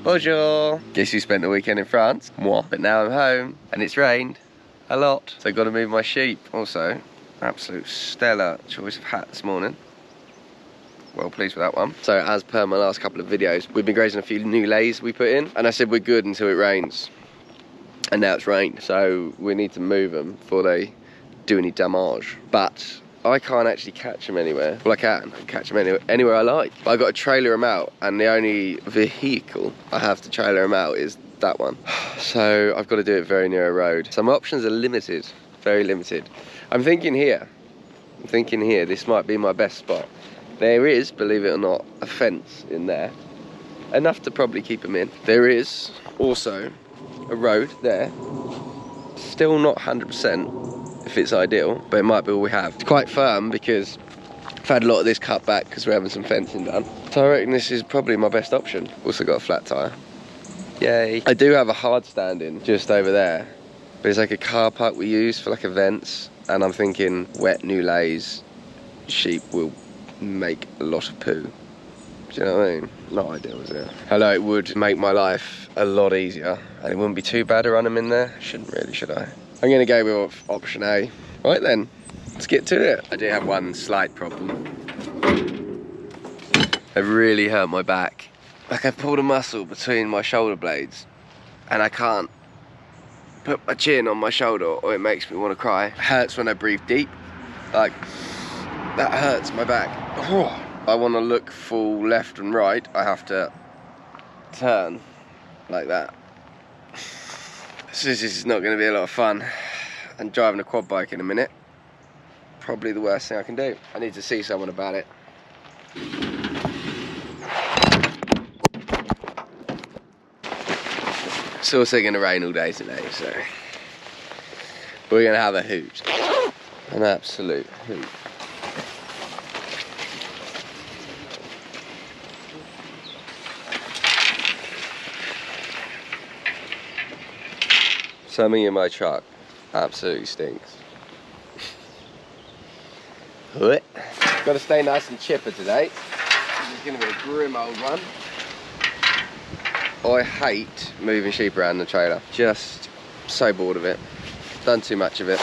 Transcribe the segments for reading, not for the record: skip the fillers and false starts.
Bonjour. Guess who spent the weekend in France? Moi. But now I'm home and it's rained a lot. So I've got to move my sheep. Also, absolute stellar choice of hat this morning. Well pleased with that one. So as per my last couple of videos, we've been grazing a few new lays we put in. And I said we're good until it rains. And now it's rained. So we need to move them before they do any damage. But I can't actually catch them anywhere. Well, I can catch them anywhere I like. But I've got to trailer them out, and the only vehicle I have to trailer them out is that one. So I've got to do it very near a road. So my options are limited, very limited. I'm thinking here, this might be my best spot. There is, believe it or not, a fence in there. Enough to probably keep them in. There is also a road there. Still not 100%. If it's ideal, but it might be all we have. It's quite firm because I've had a lot of this cut back because we're having some fencing done. So I reckon this is probably my best option. Also got a flat tyre. Yay. I do have a hard standing just over there, but it's like a car park we use for like events, and I'm thinking wet new lays, sheep will make a lot of poo. Do you know what I mean? Not ideal, is it? Hello, it would make my life a lot easier, and it wouldn't be too bad to run them in there. Shouldn't really, should I? I'm going to go with option A. Right then, let's get to it. I do have one slight problem. It really hurt my back. Like I pulled a muscle between my shoulder blades and I can't put my chin on my shoulder or it makes me want to cry. It hurts when I breathe deep. Like, that hurts my back. I want to look full left and right. I have to turn like that. So this is not going to be a lot of fun. And driving a quad bike in a minute, probably the worst thing I can do. I need to see someone about it. It's also going to rain all day today, so we're going to have a hoot. An absolute hoot. Something in my truck absolutely stinks. Got to stay nice and chipper today. This is going to be a grim old one. I hate moving sheep around the trailer. Just so bored of it. Done too much of it.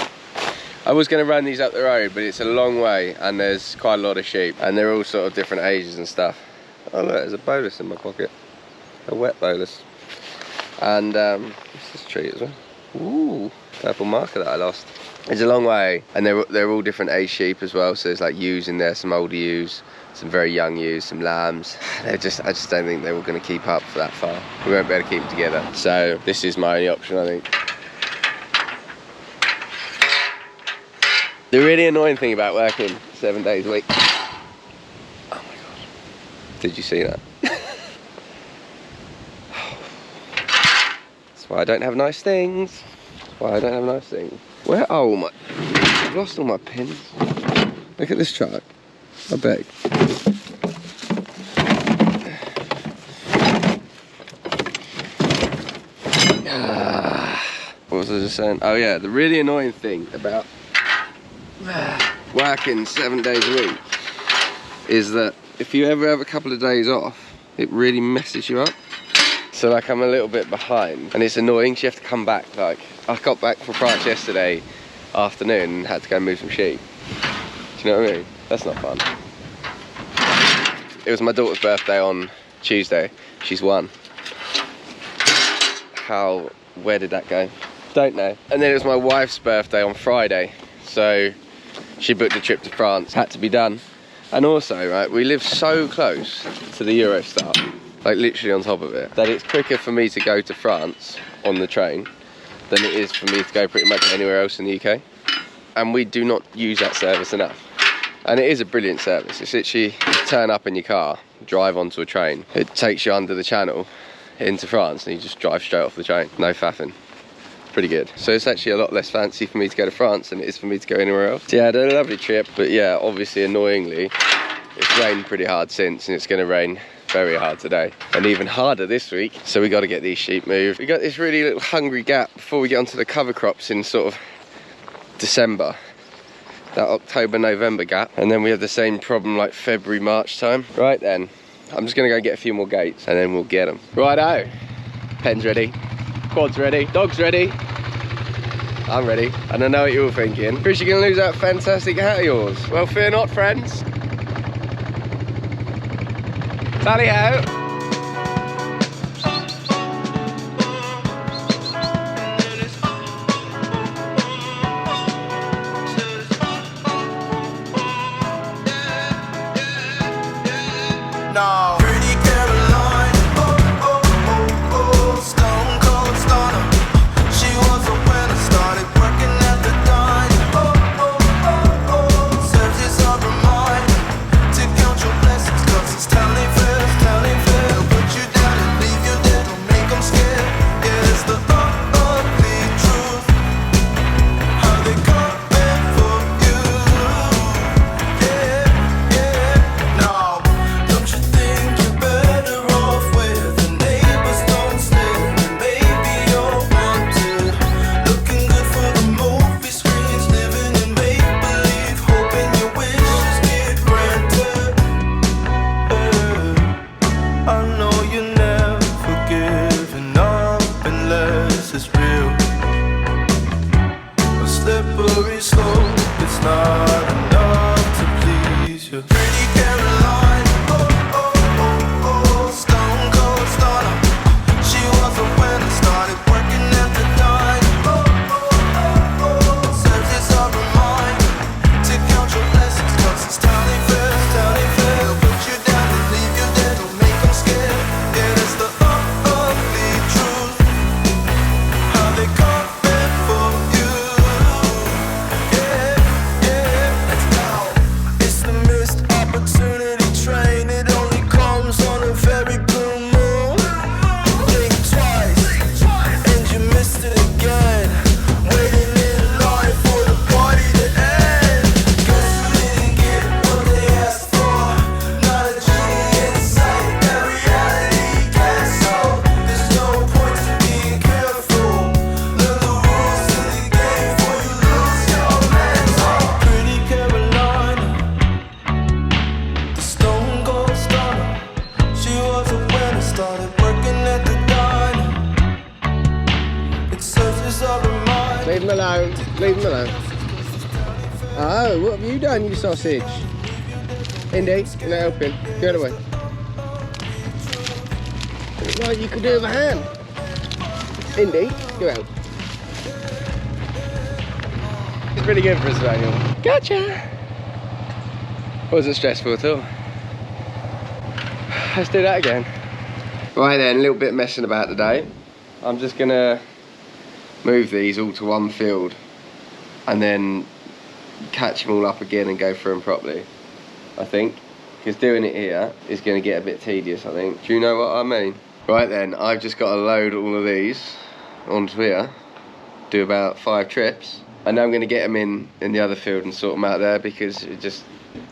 I was going to run these up the road, but it's a long way and there's quite a lot of sheep and they're all sort of different ages and stuff. Oh look, there's a bolus in my pocket. A wet bolus. And what's this tree as well? Ooh, purple marker that I lost. It's a long way, and they're all different age sheep as well. So there's like ewes in there, some older ewes, some very young ewes, some lambs. I just don't think they're all going to keep up for that far. We won't be able to keep them together. So this is my only option, I think. The really annoying thing about working 7 days a week. Oh my god! Did you see that? That's why I don't have nice things. That's why I don't have nice things. Where? Oh my! I've lost all my pins. Look at this truck. I beg. What was I just saying? Oh yeah, the really annoying thing about working 7 days a week is that if you ever have a couple of days off, it really messes you up. So like I'm a little bit behind and it's annoying, so you have to come back. Like I got back from France yesterday afternoon and had to go move some sheep. Do you know what I mean? That's not fun. It was my daughter's birthday on Tuesday. She's 1. Where did that go? Don't know. And then it was my wife's birthday on Friday. So she booked a trip to France, had to be done. And also, right, we live so close to the Eurostar, like literally on top of it, that it's quicker for me to go to France on the train than it is for me to go pretty much anywhere else in the UK. And we do not use that service enough. And it is a brilliant service. It's literally turn up in your car, drive onto a train. It takes you under the channel into France and you just drive straight off the train. No faffing. Pretty good. So it's actually a lot less fancy for me to go to France than it is for me to go anywhere else. So yeah, I had a lovely trip, but yeah, obviously annoyingly, it's rained pretty hard since and it's gonna rain very hard today and even harder this week. So we got to get these sheep moved. We got this really little hungry gap before we get onto the cover crops in sort of December. That October, November gap. And then we have the same problem like February, March time. Right then, I'm just gonna go get a few more gates and then we'll get them. Righto. Pen's ready. Quad's ready. Dog's ready. I'm ready. And I know what you're all thinking. Chris, you're gonna lose that fantastic hat of yours. Well, fear not, friends. Tally ho. No. Pretty Caroline, stone cold stunner. She was a winner, started working at the diner. Serves as a reminder to count your blessings, 'cause it's telling fast, telling fast. They'll put you down and leave you there, don't make them scared. Yeah, it's the ugly truth. How they coming for you. Yeah, yeah, no. Don't you think you're better off where the neighbors don't stare? And baby, you're wanted, looking good for the movie screens, living in make-believe, hoping your wishes get granted. I know you never giving up unless it's real. A slippery slope, it's not enough to please you. Pretty Caroline, stone cold stunner. She was a winner, started working at the diner. Serves as a reminder to count your blessings, 'cause it's telling fast, telling fast. They'll put you down and leave you there, don't make them scared. Yeah, it's the ugly truth. How they coming for you. Yeah, yeah, let's go. It's the missed opportunity train. It only comes on a very blue moon. Think twice, and you missed it again. Waiting in line for the party to end. Guess you didn't get what they asked for. Not a genie in sight, that reality gets so. There's no point to being careful. Learn the rules to the game before you lose your mental. Pretty Carolina, the stone cold stunner. She was a winner, started working at the diner. It serves as a reminder. Leave him alone. Leave him alone. Oh, what have you done, you sausage? Indy, you're not helping. Get away. Right, you could do it with a hand. Indy, go out. It's pretty good for a spaniel. Gotcha. Wasn't stressful at all. Let's do that again. Right then, a little bit messing about today. I'm just gonna move these all to one field and then catch them all up again and go through them properly, I think. Because doing it here is going to get a bit tedious, I think. Do you know what I mean? Right then, I've just got to load all of these onto here, do about 5 trips, and then I'm going to get them in the other field and sort them out there, because it just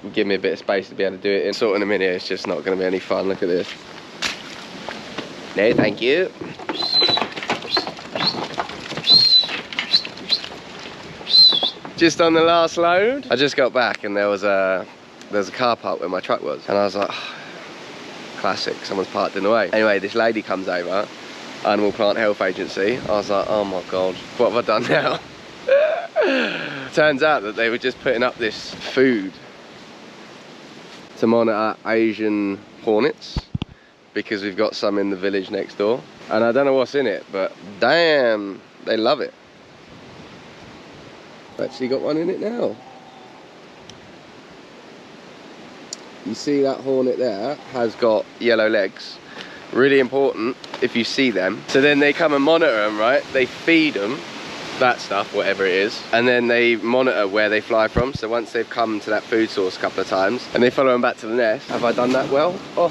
will give me a bit of space to be able to do it. And sorting them in here is just not going to be any fun. Look at this. No, thank you. Just on the last load, I just got back and there was a car park where my truck was, and I was like, oh, classic, someone's parked in the way. Anyway, this lady comes over, Animal Plant Health Agency. I was like, oh my god, what have I done now? Turns out that they were just putting up this food to monitor Asian hornets, because we've got some in the village next door, and I don't know what's in it, but damn, they love it. I've actually got one in it now. You see that hornet there has got yellow legs. Really important if you see them. So then they come and monitor them, right? They feed them that stuff, whatever it is, and then they monitor where they fly from. So once they've come to that food source a couple of times, and they follow them back to the nest. Have I done that well? Oh,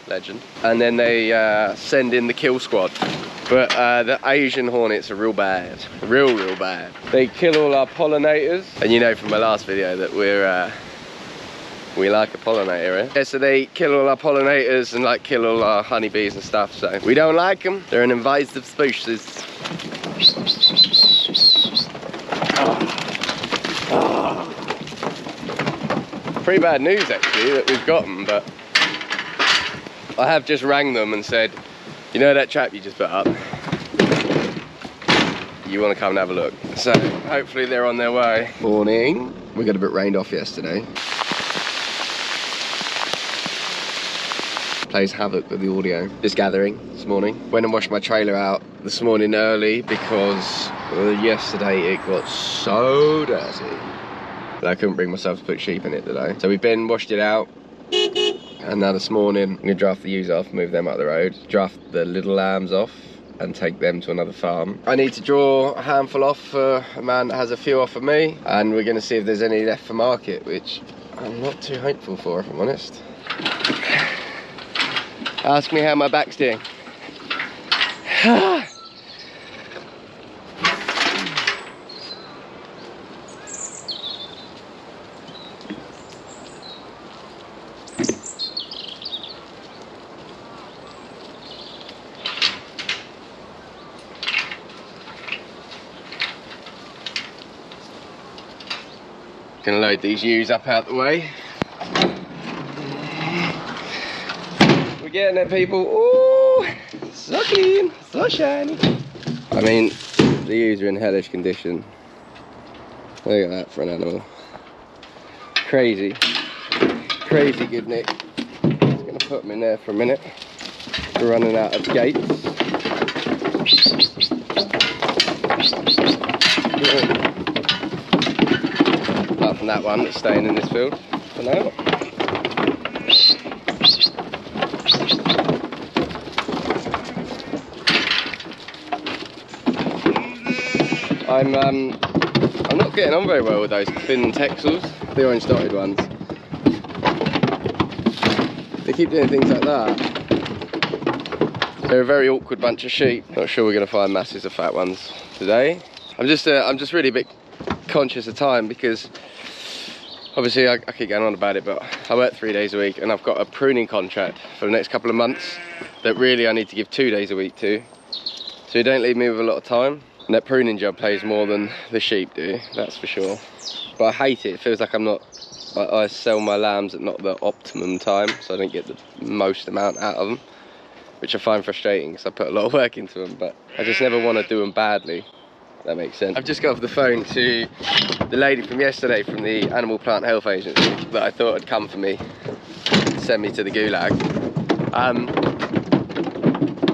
legend. And then they send in the kill squad. But the Asian hornets are real bad, real bad. They kill all our pollinators, and you know from my last video that we like a pollinator, eh? Yeah, so they kill all our pollinators and like kill all our honeybees and stuff, so we don't like them. They're an invasive species. Pretty bad news actually that we've got them, but I have just rang them and said, you know that trap you just put up? You want to come and have a look? So hopefully they're on their way. Morning. We got a bit rained off yesterday. Plays havoc with the audio. Just gathering this morning. Went and washed my trailer out this morning early because yesterday it got so dirty that I couldn't bring myself to put sheep in it today. So we've been washed it out, and now this morning I'm gonna draft the ewes off, move them up the road, draft the little lambs off and take them to another farm. I need to draw a handful off for a man that has a few off of me, and we're gonna see if there's any left for market, which I'm not too hopeful for, if I'm honest. Ask me how my back's doing. Gonna load these ewes up out the way. We're getting it, people. Oh, so clean, so shiny. I mean, the ewes are in hellish condition. Look at that for an animal. Crazy, crazy good nick. Just gonna put them in there for a minute. We're running out of gates. Apart from that one that's staying in this field for now. I'm not getting on very well with those thin texels, the orange dotted ones. They keep doing things like that. They're a very awkward bunch of sheep. Not sure we're going to find masses of fat ones today. I'm just really a bit conscious of time because obviously I keep going on about it, but I work 3 days a week and I've got a pruning contract for the next couple of months that really I need to give 2 days a week to. So you don't leave me with a lot of time. And that pruning job pays more than the sheep do, that's for sure. But I hate it. It feels like I sell my lambs at not the optimum time, so I don't get the most amount out of them, which I find frustrating because I put a lot of work into them, but I just never want to do them badly. That makes sense. I've just got off the phone to the lady from yesterday from the Animal Plant Health Agency that I thought had come for me, send me to the gulag. I'll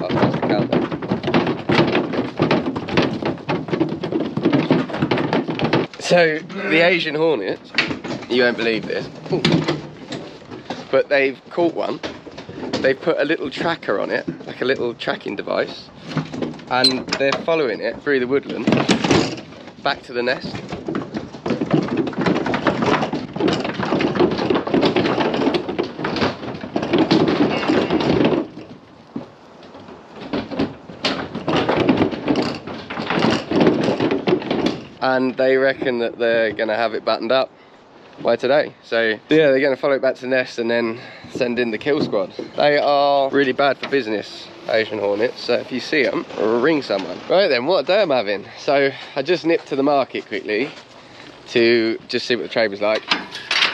just count them. So the Asian hornets, you won't believe this, but they've caught one. They've put a little tracker on it, like a little tracking device, and they're following it through the woodland back to the nest. And they reckon that they're going to have it buttoned up by today. So yeah, they're going to follow it back to the nest and then send in the kill squad. They are really bad for business, Asian hornets, so if you see them, ring someone. Right then, what a day I'm having. So I just nipped to the market quickly to just see what the trade was like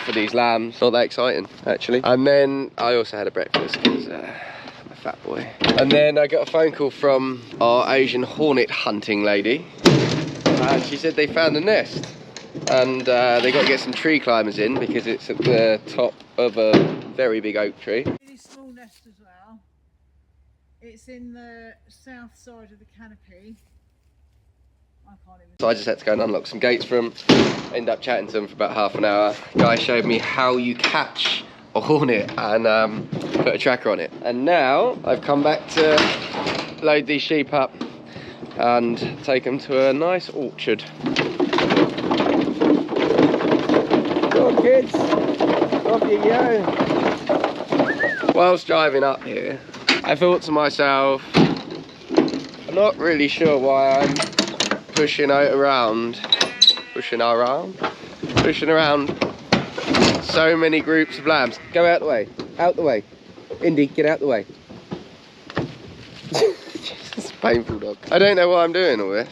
for these lambs. Not that exciting, actually. And then I also had a breakfast because I'm a fat boy. And then I got a phone call from our Asian hornet hunting lady. And she said they found a nest, and they got to get some tree climbers in because it's at the top of a very big oak tree. Really small nest as well. It's in the south side of the canopy. I can't even. So I just had to go and unlock some gates for them. End up chatting to them for about half an hour. Guy showed me how you catch a hornet and put a tracker on it. And now I've come back to load these sheep up and take them to a nice orchard. Go on, kids, off you go. Whilst driving up here, I thought to myself, I'm not really sure why I'm pushing around so many groups of lambs. Go out the way, Indy, get out the way. It's a painful dog. I don't know why I'm doing all this.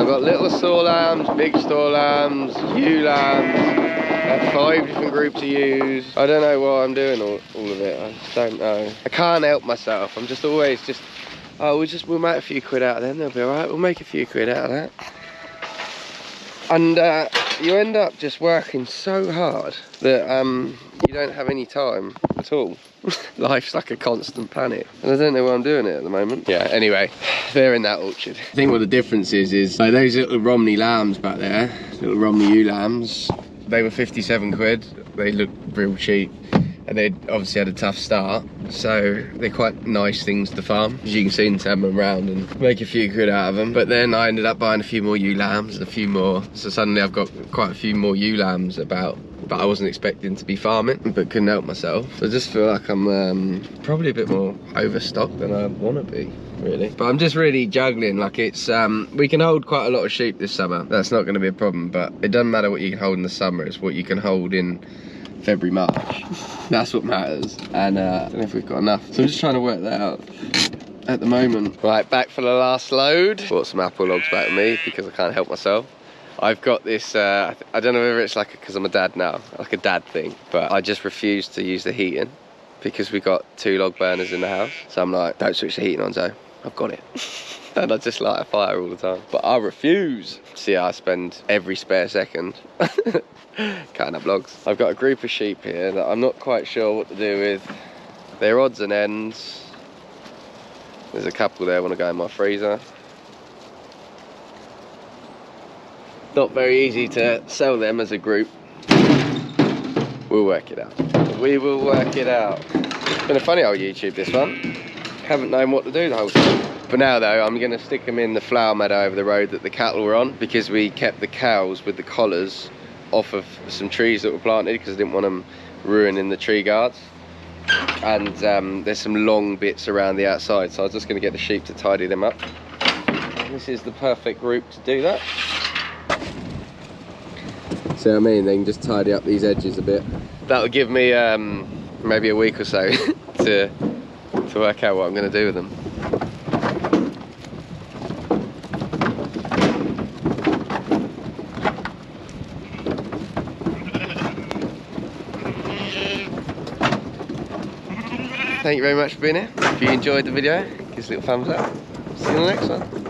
I've got little store lambs, big store lambs, ewe lambs. I have 5 different groups of ewes. I don't know why I'm doing all of it. I just don't know. I can't help myself. I'm just always just, oh, we'll make a few quid out of them. They'll be alright. We'll make a few quid out of that. And you end up just working so hard that you don't have any time at all. Life's like a constant panic. And I don't know why I'm doing it at the moment. Yeah, anyway, they're in that orchard. I think what the difference is like those little Romney lambs back there, little Romney ewe lambs, they were 57 quid. They look real cheap. And they obviously had a tough start, so they're quite nice things to farm. As you can see, and turn them around and make a few quid out of them. But then I ended up buying a few more ewe lambs and a few more. So suddenly I've got quite a few more ewe lambs about, but I wasn't expecting to be farming, but couldn't help myself. So I just feel like I'm probably a bit more overstocked than I want to be, really. But I'm just really juggling. Like it's, we can hold quite a lot of sheep this summer. That's not going to be a problem, but it doesn't matter what you can hold in the summer. It's what you can hold in February, March. That's what matters. And I don't know if we've got enough. So I'm just trying to work that out at the moment. Right, back for the last load. Brought some apple logs back with me because I can't help myself. I've got this, I don't know whether it's like, because I'm a dad now, like a dad thing, but I just refuse to use the heating because we've got 2 log burners in the house. So I'm like, don't switch the heating on, Zoe. I've got it. And I just light a fire all the time. But I refuse. See, I spend every spare second cutting up logs. I've got a group of sheep here that I'm not quite sure what to do with. They're odds and ends. There's a couple there I want to go in my freezer. Not very easy to sell them as a group. We'll work it out. We will work it out. It's been a funny old YouTube, this one. Haven't known what to do the whole time. For now though, I'm going to stick them in the flower meadow over the road that the cattle were on, because we kept the cows with the collars off of some trees that were planted because I didn't want them ruining the tree guards. And there's some long bits around the outside, so I was just going to get the sheep to tidy them up. This is the perfect group to do that. See what I mean? They can just tidy up these edges a bit. That'll give me maybe a week or so to work out what I'm going to do with them. Thank you very much for being here. If you enjoyed the video, give us a little thumbs up. See you in the next one.